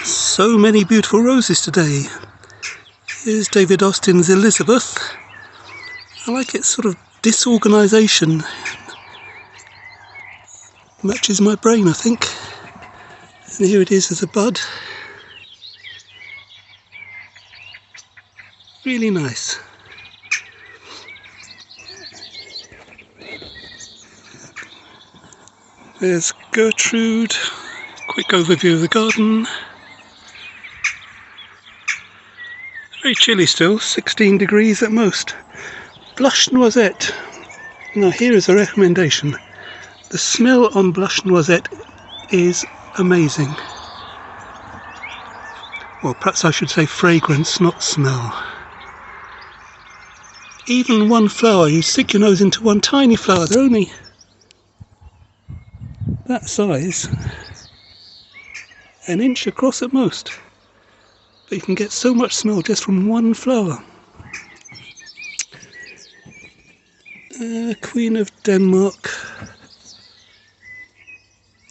So many beautiful roses today. Here's David Austin's Elizabeth. I like its sort of disorganisation. Matches my brain, I think. And here it is as a bud. Really nice. There's Gertrude. Quick overview of the garden. Very chilly still, 16 degrees at most. Blush noisette. Now here is a recommendation. The smell on blush noisette is amazing. Well, perhaps I should say fragrance, not smell. Even one flower, you stick your nose into one tiny flower, they're only that size, an inch across at most. But you can get so much smell just from one flower. Queen of Denmark.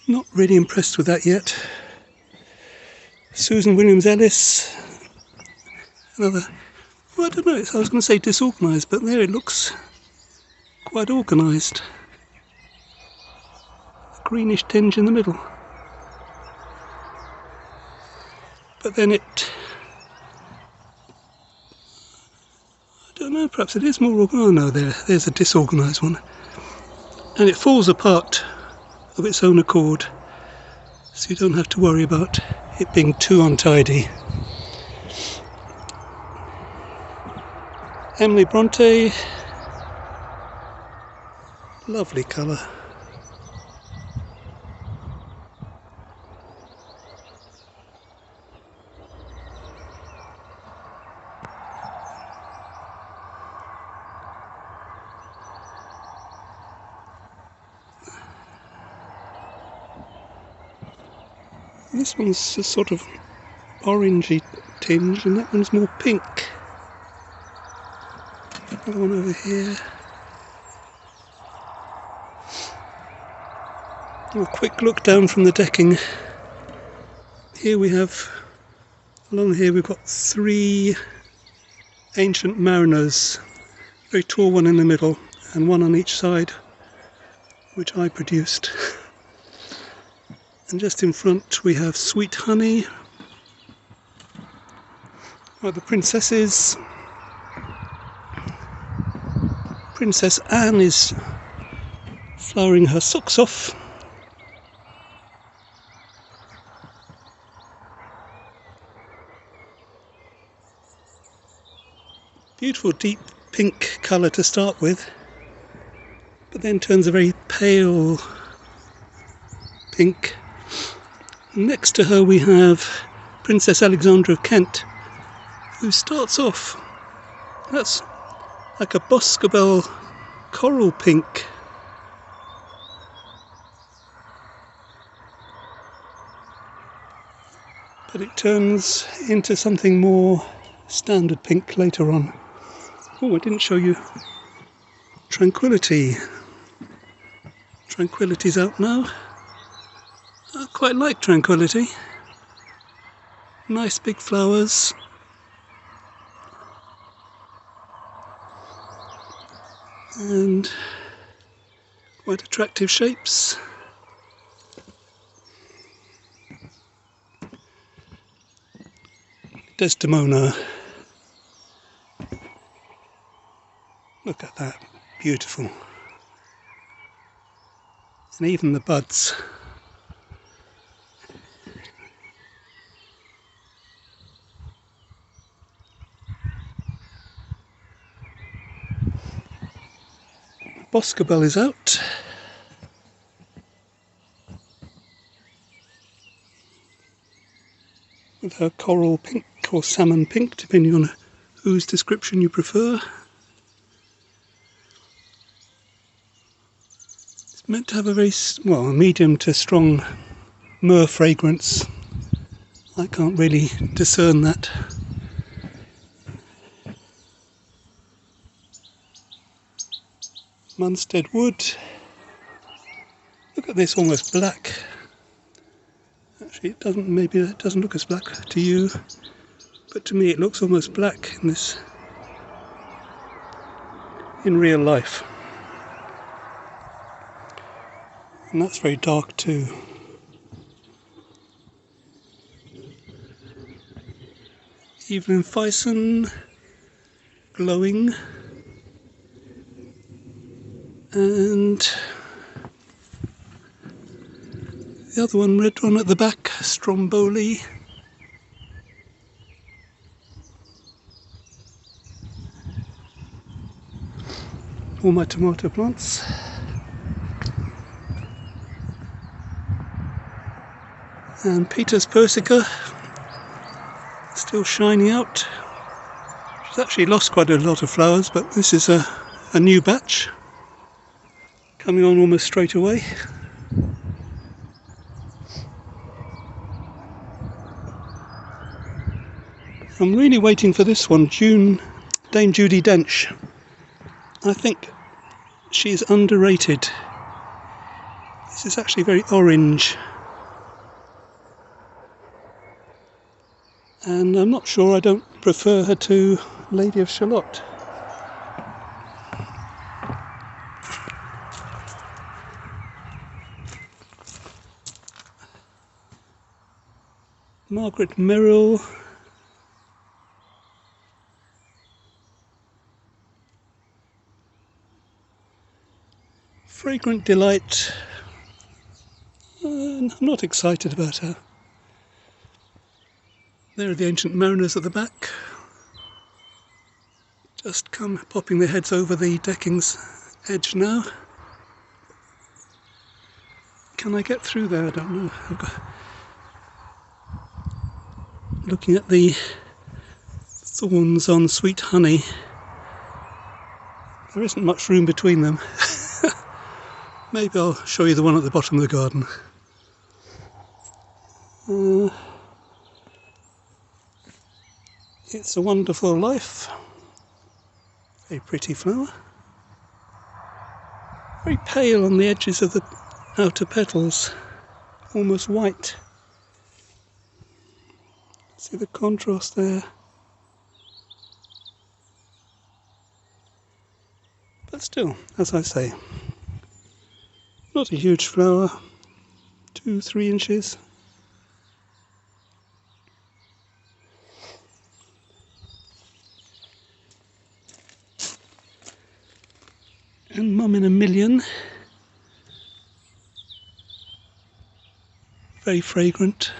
Not really impressed with that yet. Susan Williams Ellis. Another, well, I don't know, I was going to say disorganised, but there it looks quite organised. A greenish tinge in the middle. But then it, I don't know, perhaps it is more organised. Oh no, there's a disorganised one. And it falls apart of its own accord, so you don't have to worry about it being too untidy. Emily Bronte, lovely colour. This one's a sort of orangey tinge and that one's more pink. Another one over here. A quick look down from the decking. Here we have, along here we've got 3 ancient mariners. A very tall one in the middle and one on each side, which I produced. And just in front we have Sweet Honey, the princesses. Princess Anne is flowering her socks off. Beautiful deep pink colour to start with, but then turns a very pale pink. Next to her we have Princess Alexandra of Kent, who starts off, that's like a Boscobel coral pink. But it turns into something more standard pink later on. Oh, I didn't show you Tranquility. Tranquility's out now. I quite like Tranquility. Nice big flowers. And quite attractive shapes. Desdemona. Look at that, beautiful. And even the buds. Boscobel is out. With her coral pink or salmon pink, depending on whose description you prefer. It's meant to have a very, well, a medium to strong myrrh fragrance. I can't really discern that. Munstead Wood. Look at this, almost black. That Actually, maybe it doesn't look as black to you, but to me it looks almost black in real life. And that's very dark too. Evelyn Fyson, glowing, and the other one, red one at the back, Stromboli. All my tomato plants. And Peter's Persica, still shining out. She's actually lost quite a lot of flowers, but this is a new batch coming on almost straight away. I'm really waiting for this one, Dame Judi Dench. I think she's underrated. This is actually very orange. And I'm not sure, I don't prefer her to Lady of Shalott. Margaret Merrill. Fragrant Delight. I'm not excited about her. There are the Ancient Mariners at the back. Just come popping their heads over the decking's edge now. Can I get through there? I don't know. Looking at the thorns on Sweet Honey. There isn't much room between them. Maybe I'll show you the one at the bottom of the garden. It's a Wonderful Life. Very pretty flower. Very pale on the edges of the outer petals. Almost white. See the contrast there. But still, as I say, not a huge flower. 2-3 inches. And Mum in a Million, very fragrant.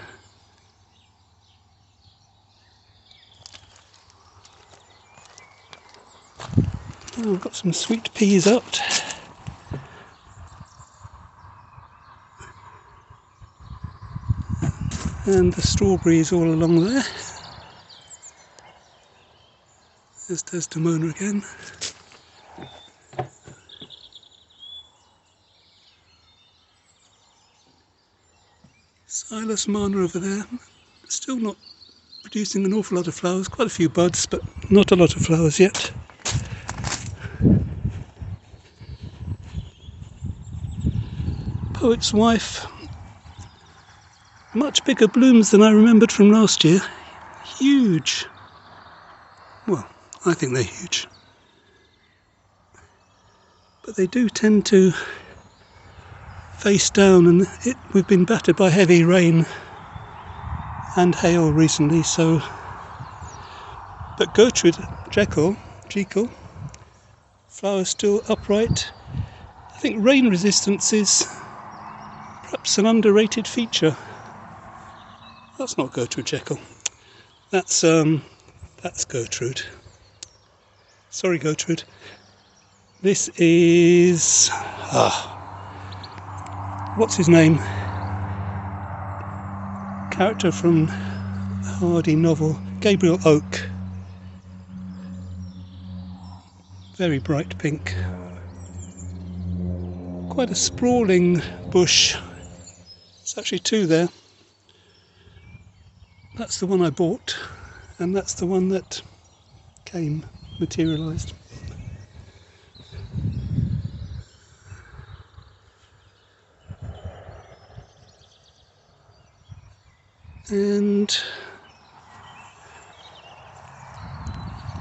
Oh, I've got some sweet peas out. And the strawberries all along there. There's Desdemona again. Silas Mana over there, still not producing an awful lot of flowers, quite a few buds, but not a lot of flowers yet. Poet's Wife, much bigger blooms than I remembered from last year. Huge. Well, I think they're huge. But they do tend to face down, and we've been battered by heavy rain and hail recently, so. But Gertrude Jekyll, flowers still upright. I think rain resistance is perhaps an underrated feature. That's not Gertrude Jekyll. That's Gertrude. Sorry, Gertrude. This is what's his name? Character from the Hardy novel, Gabriel Oak. Very bright pink. Quite a sprawling bush. There's actually two there. That's the one I bought, and that's the one that materialised. And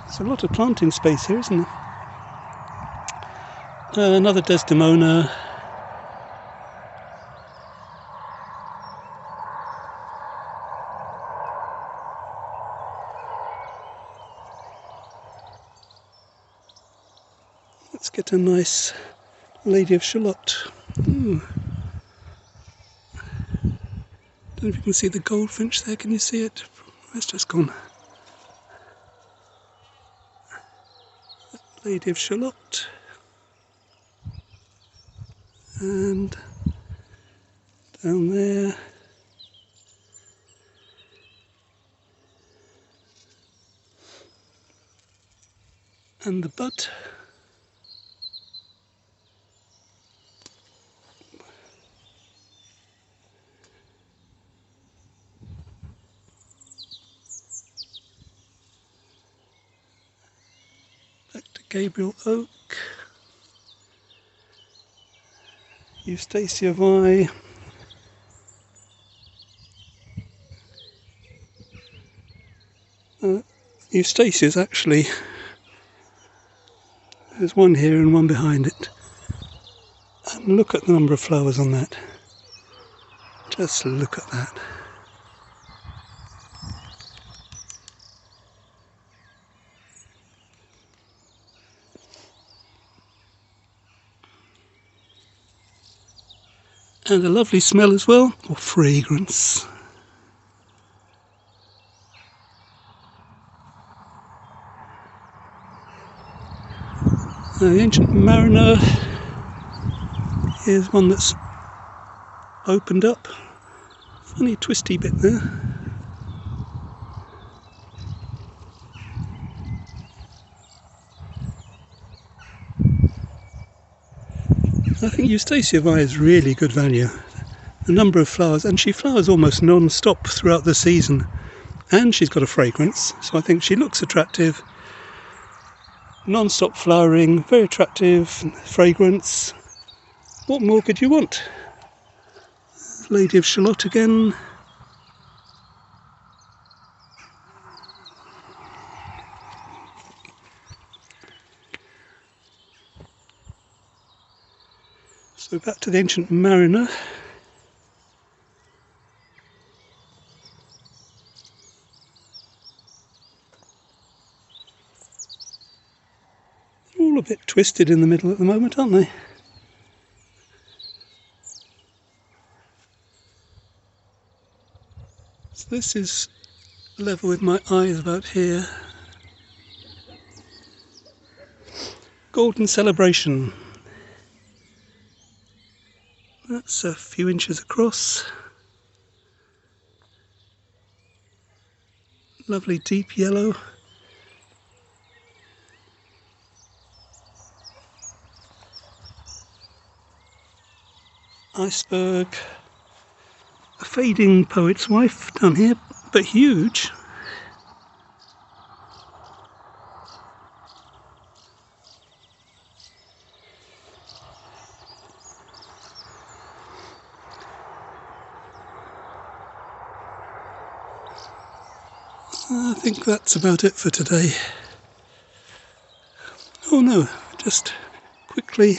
there's a lot of planting space here, isn't there? Another Desdemona. Let's get a nice Lady of Shalott. Ooh. Don't know if you can see the goldfinch there. Can you see it? It's just gone. Lady of Shalott. And down there. And the bud. Back to Gabriel Oak. Eustacia Vi. Eustacia's actually, there's one here and one behind it. And look at the number of flowers on that. Just look at that. And a lovely smell as well, or fragrance. The Ancient Mariner. Here's one that's opened up. Funny twisty bit there. I think Eustacia Vi is really good value. The number of flowers, and she flowers almost non-stop throughout the season. And she's got a fragrance, so I think she looks attractive. Non-stop flowering, very attractive, fragrance. What more could you want? Lady of Shalott again. So back to the Ancient Mariner. All a bit twisted in the middle at the moment, aren't they? So this is level with my eyes about here. Golden Celebration. That's a few inches across. Lovely deep yellow. Iceberg. A fading poet's wife down here, but huge. I think that's about it for today. Oh no, just quickly,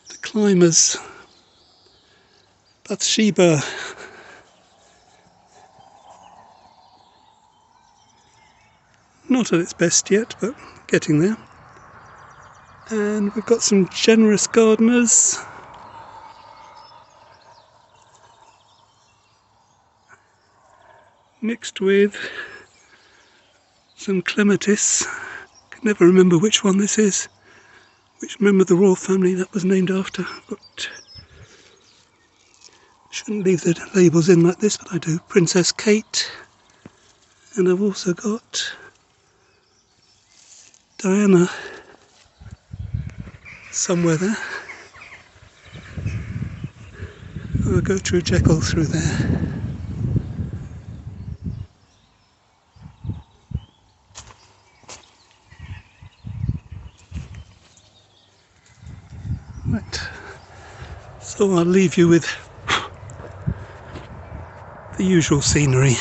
the climbers. Bathsheba. Not at its best yet, but getting there. And we've got some generous gardeners. Mixed with some clematis. Can never remember which one this is, which member of the royal family that was named after. But shouldn't leave the labels in like this, but I do. Princess Kate, and I've also got Diana somewhere there. I'll go through Jekyll through there. Right, so I'll leave you with the usual scenery.